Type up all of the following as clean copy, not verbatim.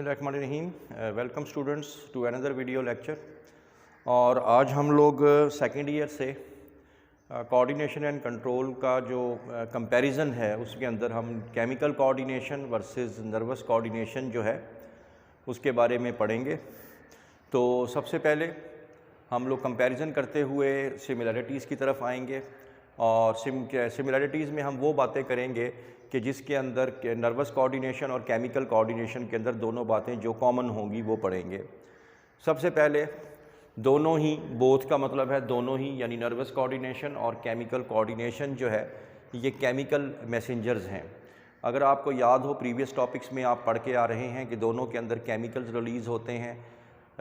बिस्मिल्लाहिर्रहमानिर्रहीम। Welcome students to another video lecture. और आज हम लोग सेकेंड ईयर से कोऑर्डिनेशन एंड कंट्रोल का जो कंपैरिजन है उसके अंदर हम chemical coordination versus nervous coordination जो है उसके बारे में पढ़ेंगे। तो सबसे पहले हम लोग कंपैरिजन करते हुए सिमिलैरिटीज़ की तरफ आएंगे और सिमिलैरिटीज़ में हम वो बातें करेंगे कि जिसके अंदर नर्वस कोऑर्डिनेशन और केमिकल कोऑर्डिनेशन के अंदर दोनों बातें जो कॉमन होंगी वो पढ़ेंगे। सबसे पहले दोनों ही, बोथ का मतलब है दोनों ही, यानी नर्वस कोऑर्डिनेशन और केमिकल कोऑर्डिनेशन जो है ये केमिकल मैसेंजर्स हैं। अगर आपको याद हो प्रीवियस टॉपिक्स में आप पढ़ के आ रहे हैं कि दोनों के अंदर केमिकल्स रिलीज़ होते हैं।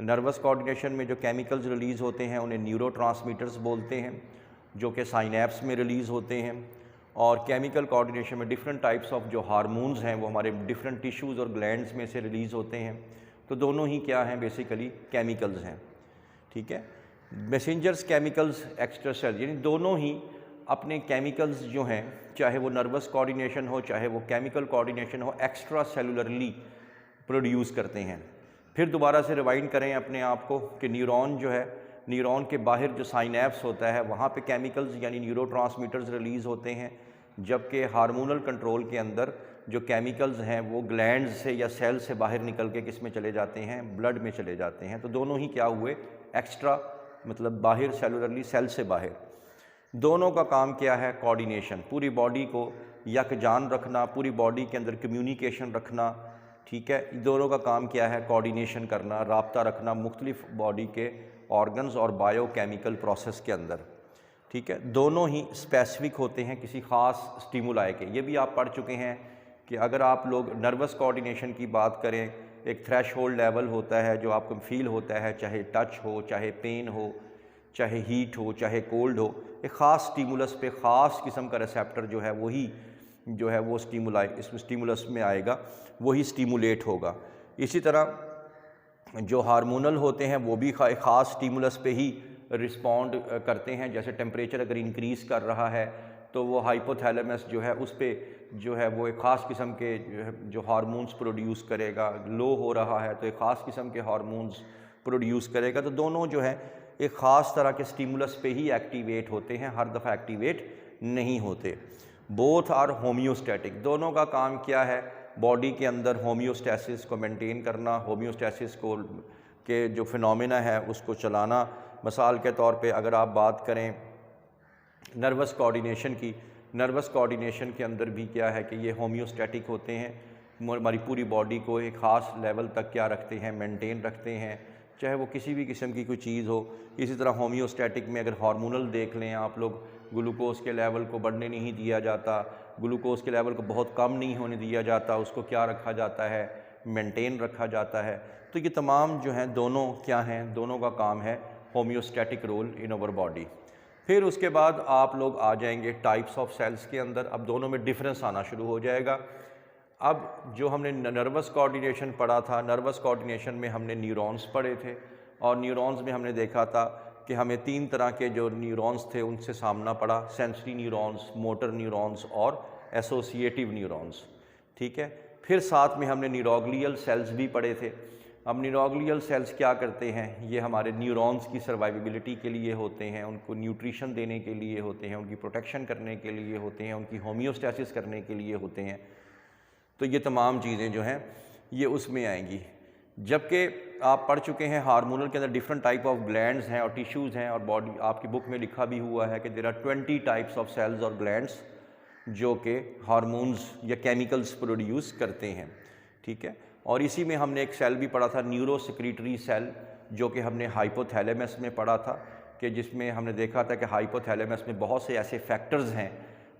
नर्वस कोऑर्डिनेशन में जो केमिकल्स रिलीज़ होते हैं उन्हें न्यूरोट्रांसमीटर्स बोलते हैं जो कि साइनेप्स में रिलीज़ होते हैं। और केमिकल कोऑर्डिनेशन में डिफरेंट टाइप्स ऑफ जो हार्मोन्स हैं वो हमारे डिफरेंट टिश्यूज़ और ग्लैंड्स में से रिलीज़ होते हैं। तो दोनों ही क्या हैं, बेसिकली केमिकल्स हैं। ठीक है, मैसेंजर्स केमिकल्स एक्स्ट्रा सेल, यानी दोनों ही अपने केमिकल्स जो हैं, चाहे वो नर्वस कोऑर्डिनेशन हो चाहे वो केमिकल कोऑर्डिनेशन हो, एक्स्ट्रा सेलुलरली प्रोड्यूस करते हैं। फिर दोबारा से रिवाइंड करें अपने आप को कि न्यूरॉन जो है, न्यूरॉन के बाहर जो साइनेप्स होता है वहाँ पे केमिकल्स यानी न्यूरोट्रांसमीटर्स रिलीज़ होते हैं, जबकि हार्मोनल कंट्रोल के अंदर जो केमिकल्स हैं वो ग्लैंड्स से या सेल से बाहर निकल के किस में चले जाते हैं, ब्लड में चले जाते हैं। तो दोनों ही क्या हुए, एक्स्ट्रा, मतलब बाहर सेलुलरली, सेल से बाहर। दोनों का काम क्या है, कोऑर्डिनेशन, पूरी बॉडी को यकजान रखना, पूरी बॉडी के अंदर कम्युनिकेशन रखना। ठीक है, दोनों का काम क्या है, कोऑर्डिनेशन करना, राब्ता रखना मुख्तलिफ बॉडी के ऑर्गन्स और बायोकेमिकल प्रोसेस के अंदर। ठीक है, दोनों ही स्पेसिफिक होते हैं किसी ख़ास स्टिमुलाई के। ये भी आप पढ़ चुके हैं कि अगर आप लोग नर्वस कोऑर्डिनेशन की बात करें, एक थ्रेशहोल्ड लेवल होता है जो आपको फील होता है, चाहे टच हो, चाहे पेन हो, चाहे हीट हो, चाहे कोल्ड हो, एक ख़ास स्टिमुलस पे ख़ास किस्म का रिसेप्टर जो है वही जो है वो स्टिमुलाई इसमें स्टिमुलस में आएगा, वही स्टिमुलेट होगा। इसी तरह जो हार्मोनल होते हैं वो भी ख़ास स्टिमुलस पे ही रिस्पॉन्ड करते हैं। जैसे टेम्परेचर अगर इंक्रीज़ कर रहा है तो वो हाइपोथैलेमस जो है उस पर जो है वो एक ख़ास किस्म के जो हार्मोन्स प्रोड्यूस करेगा। लो हो रहा है तो एक ख़ास किस्म के हार्मोन्स प्रोड्यूस करेगा। तो दोनों जो है एक ख़ास तरह के स्टिमुलस पे ही एक्टिवेट होते हैं, हर दफ़ा एक्टिवेट नहीं होते। Both are homeostatic. दोनों का काम क्या है, बॉडी के अंदर होम्योस्टैसिस को मेंटेन करना, होम्योस्टैसिस को के जो फिनोमेना है उसको चलाना। मिसाल के तौर पे अगर आप बात करें नर्वस कोऑर्डिनेशन की, नर्वस कोऑर्डिनेशन के अंदर भी क्या है कि ये होम्योस्टैटिक होते हैं, हमारी पूरी बॉडी को एक ख़ास लेवल तक क्या रखते हैं, मेंटेन रखते हैं, चाहे वो किसी भी किस्म की कोई चीज़ हो। इसी तरह होम्योस्टैटिक में अगर हार्मोनल देख लें आप लोग, ग्लूकोज़ के लेवल को बढ़ने नहीं दिया जाता, ग्लूकोज़ के लेवल को बहुत कम नहीं होने दिया जाता, उसको क्या रखा जाता है, मेंटेन रखा जाता है। तो ये तमाम जो हैं दोनों क्या हैं, दोनों का काम है homeostatic role in our body. फिर उसके बाद आप लोग आ जाएंगे टाइप्स ऑफ सेल्स के अंदर। अब दोनों में डिफरेंस आना शुरू हो जाएगा। अब जो हमने नर्वस कोऑर्डिनेशन पढ़ा था, नर्वस कोऑर्डिनेशन में हमने न्यूरॉन्स पढ़े थे और न्यूरॉन्स में हमने देखा था कि हमें 3 तरह के जो न्यूरॉन्स थे उनसे सामना पड़ा, सेंसरी न्यूरॉन्स, मोटर न्यूरॉन्स और एसोसिएटिव न्यूरॉन्स। ठीक है, फिर साथ में हमने न्यूरोग्लियल सेल्स भी पढ़े थे। अब न्यूरोग्लियल सेल्स क्या करते हैं, ये हमारे न्यूरॉन्स की सर्वाइवेबिलिटी के लिए होते हैं, उनको न्यूट्रिशन देने के लिए होते हैं, उनकी प्रोटेक्शन करने के लिए होते हैं, उनकी होम्योस्टैसिस करने के लिए होते हैं। तो ये तमाम चीज़ें जो हैं ये उसमें आएंगी। जबकि आप पढ़ चुके हैं हार्मोनल के अंदर डिफरेंट टाइप ऑफ ग्लैंड्स हैं और टिश्यूज़ हैं, और बॉडी आपकी बुक में लिखा भी हुआ है कि there are 20 types of cells और ग्लैंड्स जो कि हार्मोन्स या केमिकल्स प्रोड्यूस करते हैं। ठीक है, और इसी में हमने एक सेल भी पढ़ा था, न्यूरोसेक्रेटरी सेल, जो कि हमने हाइपोथैलेमस में पढ़ा था, कि जिसमें हमने देखा था कि हाइपोथैलेमस में बहुत से ऐसे फैक्टर्स हैं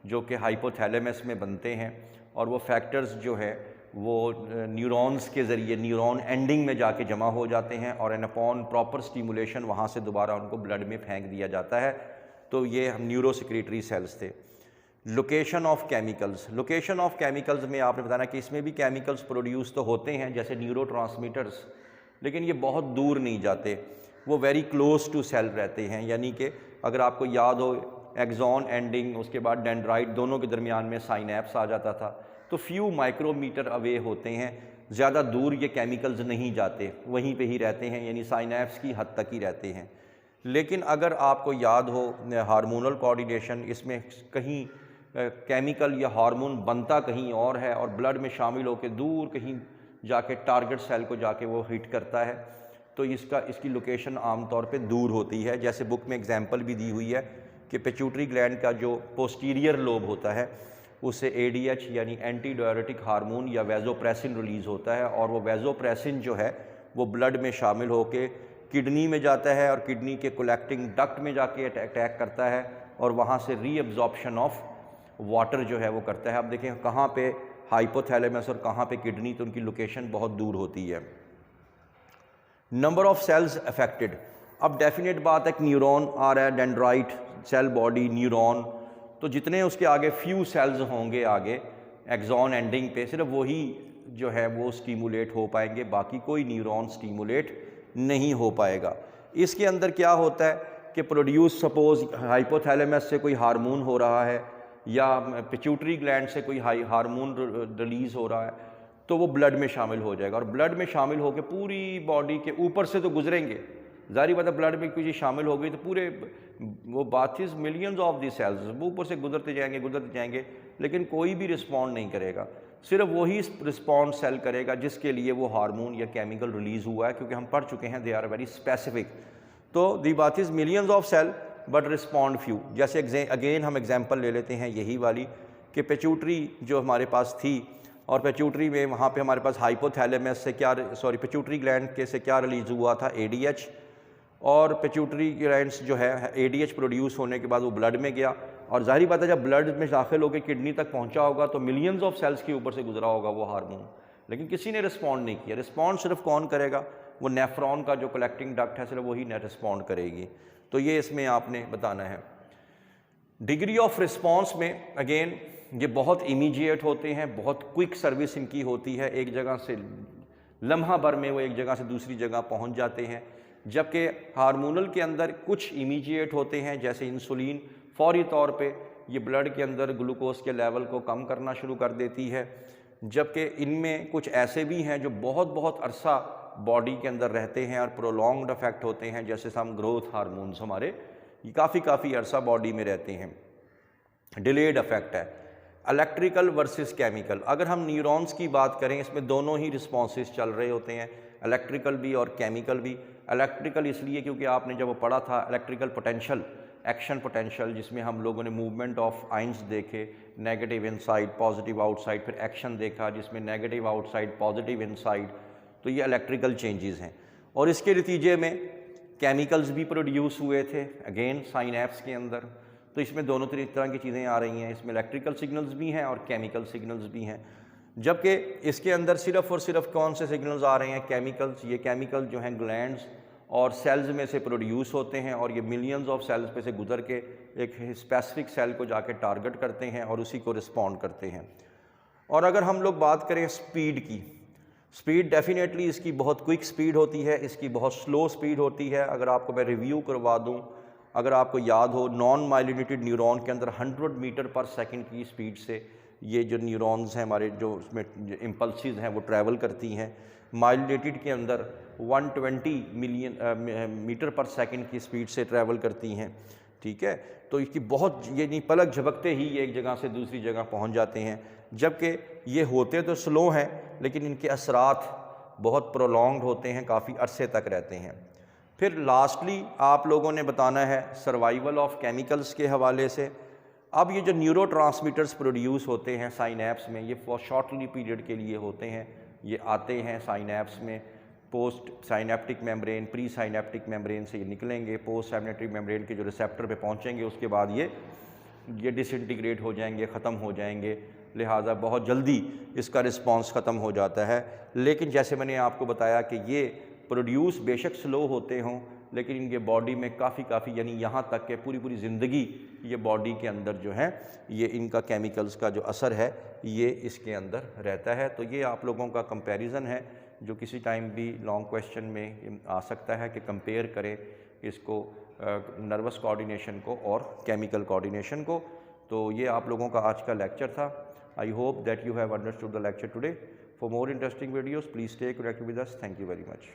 जो कि हाइपोथैलेमस में बनते हैं, और वो फैक्टर्स जो है वो न्यूरॉन्स के ज़रिए न्यूरॉन एंडिंग में जाके जमा हो जाते हैं और एन अपॉन प्रॉपर स्टिमुलेशन वहाँ से दोबारा उनको ब्लड में फेंक दिया जाता है। तो ये हम न्यूरोसेक्रेटरी सेल्स थे। Location of chemicals, location of chemicals में आपने बताना कि इसमें भी केमिकल्स प्रोड्यूस तो होते हैं जैसे न्यूरोट्रांसमीटर्स, लेकिन ये बहुत दूर नहीं जाते, वो वेरी क्लोज टू सेल रहते हैं। यानी कि अगर आपको याद हो एक्सॉन एंडिंग, उसके बाद डेंड्राइट, दोनों के दरमियान में साइनेप्स आ जाता था, तो फ्यू माइक्रोमीटर अवे होते हैं ज़्यादा दूर ये केमिकल्स नहीं जाते, वहीं पे ही रहते हैं, यानी साइनैप्स की हद तक ही रहते हैं। लेकिन अगर आपको याद हो हार्मोनल कोऑर्डिनेशन, इसमें कहीं केमिकल या हार्मोन बनता कहीं और है और ब्लड में शामिल होकर दूर कहीं जाके टारगेट सेल को जाके वो हिट करता है, तो इसकी लोकेशन आमतौर पे दूर होती है। जैसे बुक में एग्जांपल भी दी हुई है कि पिट्यूटरी ग्लैंड का जो पोस्टीरियर लोब होता है उससे ADH यानी एंटी डायरेटिक हार्मोन या वैसोप्रेसिन रिलीज़ होता है, और वो वैसोप्रेसिन जो है वो ब्लड में शामिल होकर किडनी में जाता है और किडनी के कलेक्टिंग डक्ट में जाके अटैक करता है और वहाँ से रीअब्जॉर्प्शन ऑफ वाटर जो है वो करता है। अब देखें कहाँ पे हाइपोथैलेमस और कहाँ पे किडनी, तो उनकी लोकेशन बहुत दूर होती है। नंबर ऑफ सेल्स अफेक्टेड, अब डेफिनेट बात है, न्यूरॉन आ रहा है, डेंड्राइट सेल बॉडी न्यूरॉन, तो जितने उसके आगे फ्यू सेल्स होंगे आगे एक्सॉन एंडिंग पे, सिर्फ वही जो है वो स्टिमुलेट हो पाएंगे, बाकी कोई न्यूरॉन स्टिमुलेट नहीं हो पाएगा। इसके अंदर क्या होता है कि प्रोड्यूस, सपोज हाइपोथैलेमस से कोई हार्मोन हो रहा है या पिट्यूटरी ग्लैंड से कोई हार्मोन रिलीज़ हो रहा है, तो वो ब्लड में शामिल हो जाएगा और ब्लड में शामिल होकर पूरी बॉडी के ऊपर से तो गुजरेंगे, जाहिर बात है ब्लड में कोई चीज़ शामिल हो गई तो पूरे वो बाथीज मिलियंस ऑफ दी सेल्स वो ऊपर से गुजरते जाएंगे, लेकिन कोई भी रिस्पॉन्ड नहीं करेगा, सिर्फ वही रिस्पॉन्ड सेल करेगा जिसके लिए वो हार्मोन या केमिकल रिलीज़ हुआ है, क्योंकि हम पढ़ चुके हैं दे आर वेरी स्पेसिफिक। तो the bodies millions of cell but respond few. जैसे अगेन हम एग्जांपल ले लेते हैं यही वाली कि पिट्यूटरी जो हमारे पास थी, और पिट्यूटरी में वहाँ पे हमारे पास हाइपोथैलेमस से पिट्यूटरी ग्लैंड के से क्या रिलीज़ हुआ था, ADH, और पिट्यूटरी ग्लैंड्स जो है ADH प्रोड्यूस होने के बाद वो ब्लड में गया, और जाहिर बात है जब ब्लड में दाखिल होकर किडनी तक पहुँचा होगा तो मिलियंस ऑफ सेल्स के ऊपर से गुजरा होगा वो हार्मोन, लेकिन किसी ने रिस्पॉन्ड नहीं किया। रिस्पॉन्ड सिर्फ कौन करेगा, वो नेफ्रॉन का जो कलेक्टिंग डक्ट है सिर्फ वही रिस्पॉन्ड करेगी। तो ये इसमें आपने बताना है। डिग्री ऑफ रिस्पॉन्स में अगेन ये बहुत इमीडिएट होते हैं, बहुत क्विक सर्विस इनकी होती है, एक जगह से लम्हा भर में वो एक जगह से दूसरी जगह पहुंच जाते हैं, जबकि हार्मोनल के अंदर कुछ इमीडिएट होते हैं, जैसे इंसुलिन फौरी तौर पे ये ब्लड के अंदर ग्लूकोज के लेवल को कम करना शुरू कर देती है, जबकि इनमें कुछ ऐसे भी हैं जो बहुत अरसा बॉडी के अंदर रहते हैं और प्रोलॉन्ग्ड इफेक्ट होते हैं, जैसे सम ग्रोथ हार्मोन्स हमारे ये काफ़ी अरसा बॉडी में रहते हैं। डिलेड इफेक्ट है। इलेक्ट्रिकल वर्सेस केमिकल, अगर हम न्यूरॉन्स की बात करें इसमें दोनों ही रिस्पॉन्सेस चल रहे होते हैं, इलेक्ट्रिकल भी और केमिकल भी। इलेक्ट्रिकल इसलिए क्योंकि आपने जब वो पढ़ा था इलेक्ट्रिकल पोटेंशियल, एक्शन पोटेंशियल, जिसमें हम लोगों ने मूवमेंट ऑफ आइंस देखे, नेगेटिव इनसाइड पॉजिटिव आउटसाइड, फिर एक्शन देखा जिसमें नेगेटिव आउटसाइड पॉजिटिव इनसाइड, तो ये इलेक्ट्रिकल चेंजेस हैं। और इसके नतीजे में केमिकल्स भी प्रोड्यूस हुए थे अगेन साइनैप्स के अंदर, तो इसमें दोनों तरह की चीज़ें आ रही हैं, इसमें इलेक्ट्रिकल सिग्नल्स भी हैं और केमिकल सिग्नल्स भी हैं, जबकि इसके अंदर सिर्फ और सिर्फ कौन से सिग्नल्स आ रहे हैं, केमिकल्स। ये केमिकल जो हैं ग्लैंड्स और सेल्स में से प्रोड्यूस होते हैं और ये मिलियंस ऑफ सेल्स पे से गुजर के एक स्पेसिफिक सेल को जाके टारगेट करते हैं और उसी को रिस्पॉन्ड करते हैं। और अगर हम लोग बात करें स्पीड की, स्पीड डेफिनेटली इसकी बहुत क्विक स्पीड होती है, इसकी बहुत स्लो स्पीड होती है। अगर आपको मैं रिव्यू करवा दूं, अगर आपको याद हो नॉन माइलिनेटेड न्यूरॉन के अंदर 100 मीटर पर सेकंड की स्पीड से ये जो न्यूरॉन्स हैं हमारे, जो उसमें इम्पल्सिस हैं वो ट्रैवल करती हैं। माइलिनेटेड के अंदर 120 मिलियन मीटर पर सेकंड की स्पीड से ट्रैवल करती हैं, ठीक है। तो इसकी बहुत, ये नहीं पलक झपकते ही ये एक जगह से दूसरी जगह पहुंच जाते हैं, जबकि ये होते तो स्लो हैं लेकिन इनके असरात बहुत प्रोलॉन्ग्ड होते हैं, काफ़ी अरसे तक रहते हैं। फिर लास्टली आप लोगों ने बताना है सर्वाइवल ऑफ केमिकल्स के हवाले से। अब ये जो न्यूरोट्रांसमीटर्स प्रोड्यूस होते हैं साइनैप्स में, ये फॉर शॉर्टली पीरियड के लिए होते हैं, ये आते हैं साइनैप्स में, post synaptic membrane, pre synaptic membrane से ये निकलेंगे, पोस्ट साइनेप्टिक मेम्ब्रेन के जो रिसेप्टर पे पहुंचेंगे उसके बाद ये डिसइंटीग्रेट हो जाएंगे, ख़त्म हो जाएंगे, लिहाजा बहुत जल्दी इसका रिस्पांस ख़त्म हो जाता है। लेकिन जैसे मैंने आपको बताया कि ये प्रोड्यूस बेशक स्लो होते हों लेकिन इनके बॉडी में काफ़ी यानी यहाँ तक कि पूरी ज़िंदगी ये बॉडी के अंदर जो है ये इनका केमिकल्स का जो असर है ये इसके अंदर रहता है। तो ये आप लोगों का कंपैरिजन है जो किसी टाइम भी लॉन्ग क्वेश्चन में आ सकता है कि कंपेयर करें इसको नर्वस कोऑर्डिनेशन को और केमिकल कोऑर्डिनेशन को। तो ये आप लोगों का आज का लेक्चर था। I hope that you have understood the lecture today. For more interesting videos, please stay connected with us. Thank you very much.